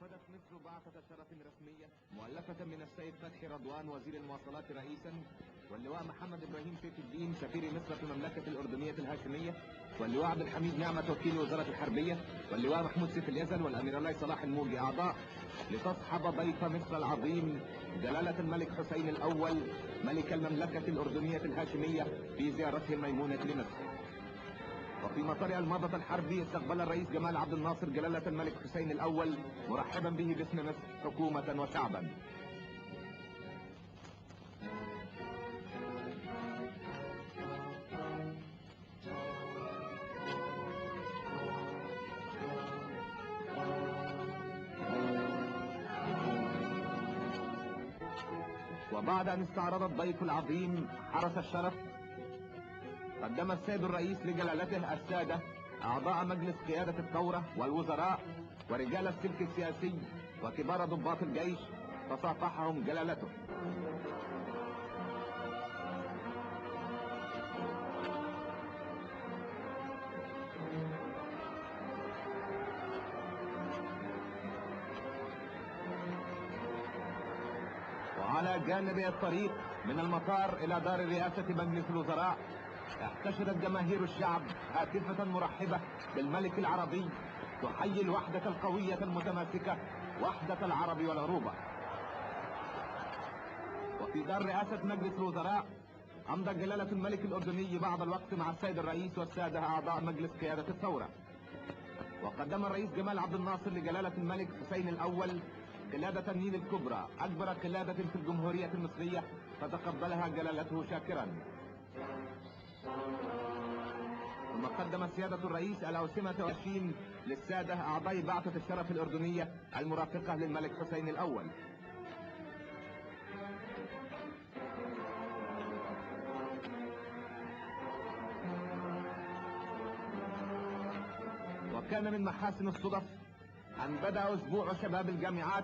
وفدت مصر بعثة شرف رسمية مؤلفة من السيد فتحي رضوان وزير المواصلات رئيسا، واللواء محمد إبراهيم سيف الدين سفير مصر في المملكة الأردنية الهاشمية، واللواء عبد الحميد نعمة وكيل وزارة الحربية، واللواء محمود سيف اليزن والأمير الله صلاح الموجي أعضاء، لتصحب ضيف مصر العظيم جلالة الملك حسين الأول ملك المملكة الأردنية الهاشمية في زيارته الميمونة لمصر. وفي مطار الماضة الحربي استقبل الرئيس جمال عبد الناصر جلالة الملك حسين الأول مرحبا به باسم مصر حكومة وشعبا. وبعد أن استعرض الضيف العظيم حرس الشرف، قدم السيد الرئيس لجلالته السادة أعضاء مجلس قيادة الثورة والوزراء ورجال السلك السياسي وكبار ضباط الجيش، فصافحهم جلالته. وعلى جانبي الطريق من المطار إلى دار رئاسة مجلس الوزراء احتشدت جماهير الشعب هاتفة مرحبة بالملك العربي تحيي الوحدة القوية المتماسكة، وحدة العرب والعروبة. وفي دار رئاسة مجلس الوزراء أمضى جلالة الملك الأردني بعض الوقت مع السيد الرئيس والسادة أعضاء مجلس قيادة الثورة. وقدم الرئيس جمال عبد الناصر لجلالة الملك حسين الأول قلادة النيل الكبرى، أكبر قلادة في الجمهورية المصرية، فتقبلها جلالته شاكرا. ثم قدم سيادة الرئيس الأوسمة والشين للسادة أعضاء بعثة الشرف الأردنية المرافقة للملك حسين الأول. وكان من محاسن الصدف أن بدأ أسبوع شباب الجامعات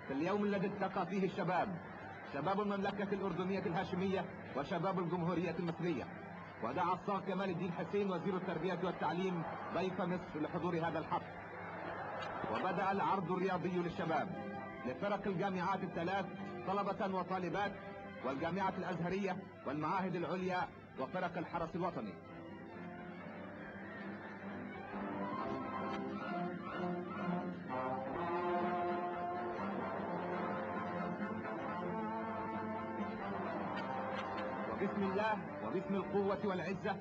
في اليوم الذي التقى فيه الشباب، شباب المملكة الأردنية الهاشمية وشباب الجمهورية المصرية. ودعا الصاغ كمال الدين حسين وزير التربية والتعليم ضيف مصر لحضور هذا الحفل. وبدأ العرض الرياضي للشباب لفرق الجامعات الثلاث، طلبة وطالبات، والجامعة الأزهرية والمعاهد العليا وفرق الحرس الوطني. وبسم الله وباسم القوة والعزة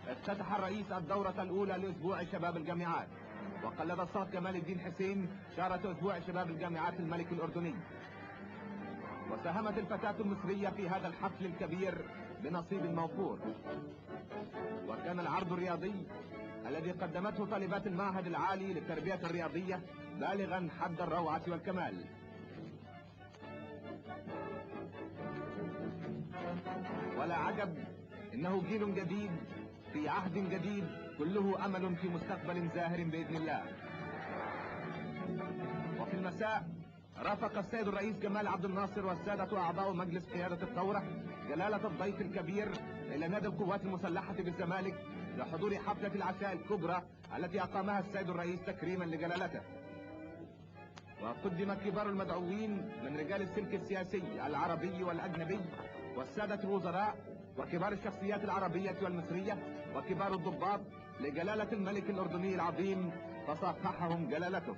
افتتح الرئيس الدورة الأولى لأسبوع شباب الجامعات، وقلد الصاغ كمال الدين حسين شارة أسبوع شباب الجامعات الملك الأردني. وساهمت الفتاة المصرية في هذا الحفل الكبير بنصيب موفور. وكان العرض الرياضي الذي قدمته طالبات المعهد العالي للتربية الرياضية بالغا حد الروعة والكمال. ولا عجب، إنه جيل جديد في عهد جديد كله أمل في مستقبل زاهر بإذن الله. وفي المساء رافق السيد الرئيس جمال عبد الناصر والسادة أعضاء مجلس قيادة الثورة جلالة الضيف الكبير إلى نادي القوات المسلحة بالزمالك لحضور حفلة العشاء الكبرى التي أقامها السيد الرئيس تكريما لجلالته. وقدم كبار المدعوين من رجال السلك السياسي العربي والأجنبي والسادة الوزراء وكبار الشخصيات العربية والمصرية وكبار الضباط لجلالة الملك الأردني العظيم، فصافحهم جلالته.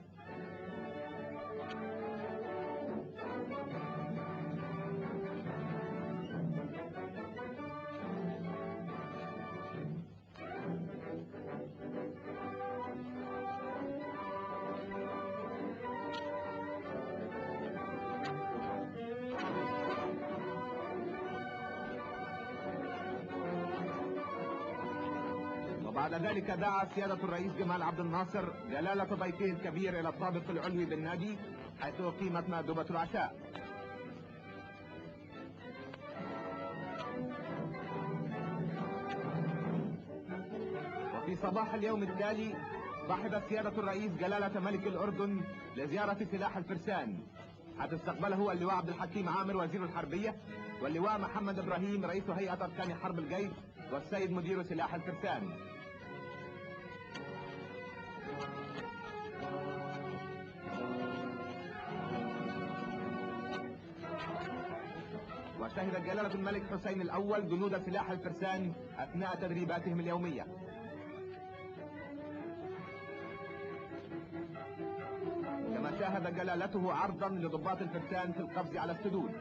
وبعد ذلك دعا سيادة الرئيس جمال عبد الناصر جلالة ضيفه الكبير إلى الطابق العلوي بالنادي حيث أقيمت مأدبة العشاء. وفي صباح اليوم التالي صاحب سيادة الرئيس جلالة ملك الأردن لزيارة سلاح الفرسان، حيث استقبله اللواء عبد الحكيم عامر وزير الحربية، واللواء محمد إبراهيم رئيس هيئة أركان حرب الجيش، والسيد مدير سلاح الفرسان. وشهد جلالة الملك حسين الأول جنود سلاح الفرسان أثناء تدريباتهم اليومية. كما شاهد جلالته عرضا لضباط الفرسان في القفز على السدود.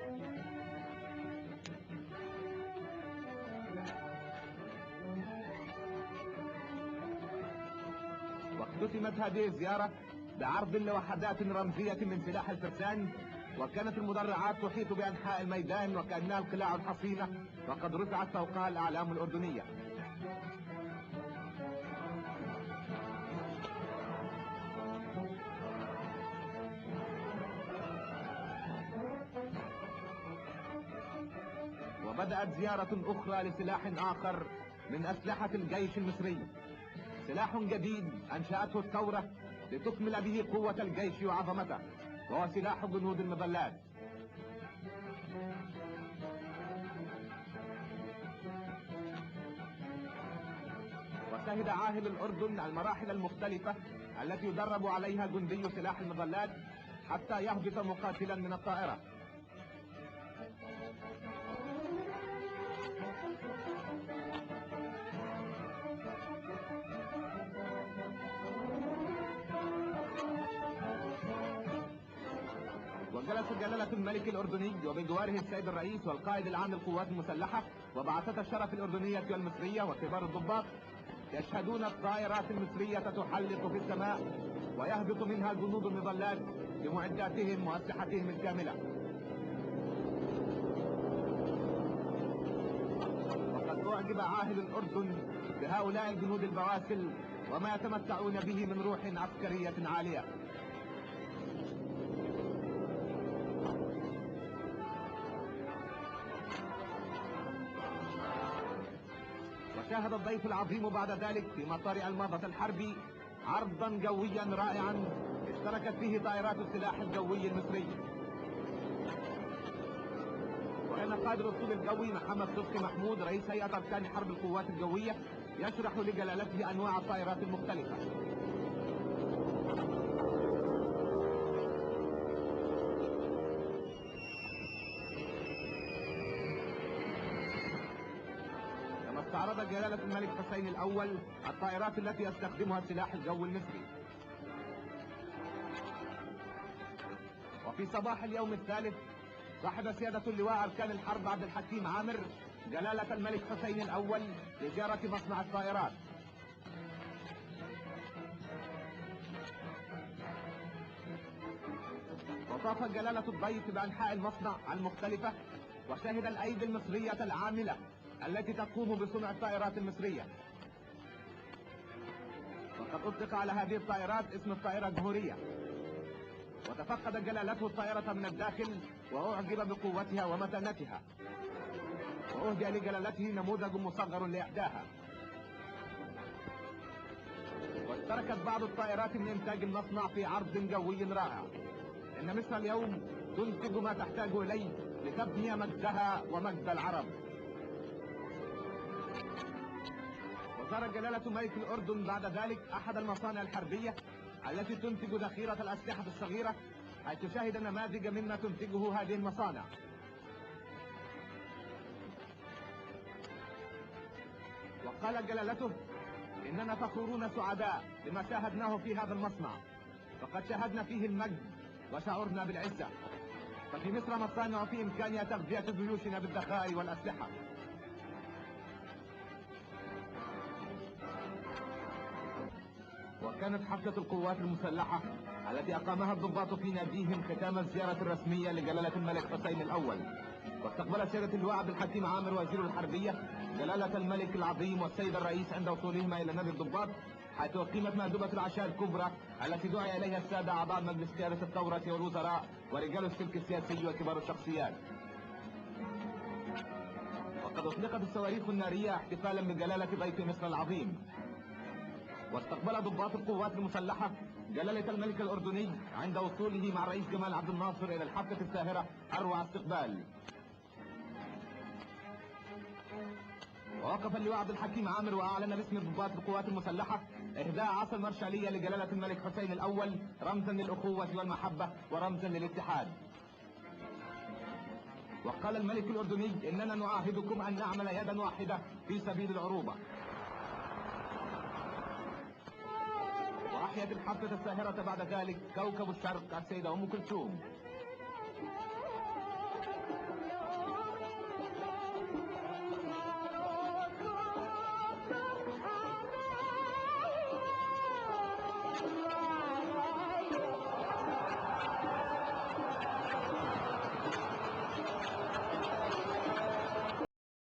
واختتمت هذه الزيارة بعرض لوحدات رمزية من سلاح الفرسان، وكانت المدرعات تحيط بأنحاء الميدان وكأنها القلاع الحصينة، وقد رفعت فوقها الأعلام الأردنية. وبدأت زيارة أخرى لسلاح آخر من أسلحة الجيش المصري، سلاح جديد أنشأته الثورة لتكمل به قوة الجيش وعظمته، وهو سلاح جنود المظلات. وشهد عاهل الأردن المراحل المختلفة التي يدرب عليها جندي سلاح المظلات حتى يهبط مقاتلا من الطائرة. وجلس جلالة الملك الأردني وبجواره السيد الرئيس والقائد العام للقوات المسلحة وبعثة الشرف الأردنية والمصرية وكبار الضباط، يشهدون الطائرات المصرية تحلق في السماء ويهبط منها جنود المظلات بمعداتهم وأسلحتهم الكاملة. وقد أعجب عاهل الأردن بهؤلاء الجنود البواسل وما يتمتعون به من روح عسكرية عالية. وشاهد الضيف العظيم بعد ذلك في مطار الماظة الحربي عرضا جويا رائعا اشتركت فيه طائرات السلاح الجوي المصري. وكان قائد الاسطول الجوي محمد صدقي محمود رئيس هيئة أركان حرب القوات الجوية يشرح لجلالته أنواع الطائرات المختلفة. استعرض جلالة الملك حسين الأول الطائرات التي يستخدمها السلاح الجوي المصري. وفي صباح اليوم الثالث صاحب سيادة اللواء أركان الحرب عبد الحكيم عامر جلالة الملك حسين الأول لزيارة مصنع الطائرات. وطاف جلالة الضيف بأنحاء المصنع المختلفة وشهد الأيدي المصرية العاملة التي تقوم بصنع الطائرات المصرية. وقد أطلق على هذه الطائرات اسم الطائرة الجمهورية. وتفقد جلالته الطائرة من الداخل وأعجب بقوتها ومتانتها، وأهدي لجلالته نموذج مصغر لإحداها. واشتركت بعض الطائرات من إنتاج المصنع في عرض جوي رائع. إن مصر اليوم تنتج ما تحتاج إليه لتبني مجدها ومجد العرب. وزار جلالة ملك الأردن بعد ذلك أحد المصانع الحربية التي تنتج ذخيرة الأسلحة الصغيرة، حيث شاهد نماذج مما تنتجه هذه المصانع. وقال جلالته: إننا فخورون سعداء بما شاهدناه في هذا المصنع، فقد شاهدنا فيه المجد وشعرنا بالعزة، ففي مصر مصانع في إمكانها تغذية جيوشنا بالذخائر والأسلحة. وكانت حفلة القوات المسلحة التي أقامها الضباط في ناديهم ختام الزيارة الرسمية لجلالة الملك حسين الأول. واستقبل سيادة اللواء عبد الحكيم عامر وزير الحربية جلالة الملك العظيم والسيد الرئيس عند وصولهما إلى نادي الضباط، حيث أقيمت مأدبة العشاء الكبرى التي دعي إليها السادة أعضاء مجلس قيادة الثورة والوزراء ورجال السلك السياسي وكبار الشخصيات. وقد أطلقت الصواريخ النارية احتفالا بجلالة ضيف مصر العظيم. واستقبل ضباط القوات المسلحة جلالة الملك الأردني عند وصوله مع الرئيس جمال عبد الناصر إلى الحفلة الساهرة أروع استقبال. ووقف اللواء عبد الحكيم عامر وأعلن باسم ضباط القوات المسلحة إهداء عصا المرشالية لجلالة الملك حسين الأول رمزا للأخوة والمحبة ورمزا للاتحاد. وقال الملك الأردني إننا نعاهدكم أن نعمل يدا واحدة في سبيل العروبة. وأحيت الحفلة الساهرة بعد ذلك كوكب الشرق السيدة أم كلثوم.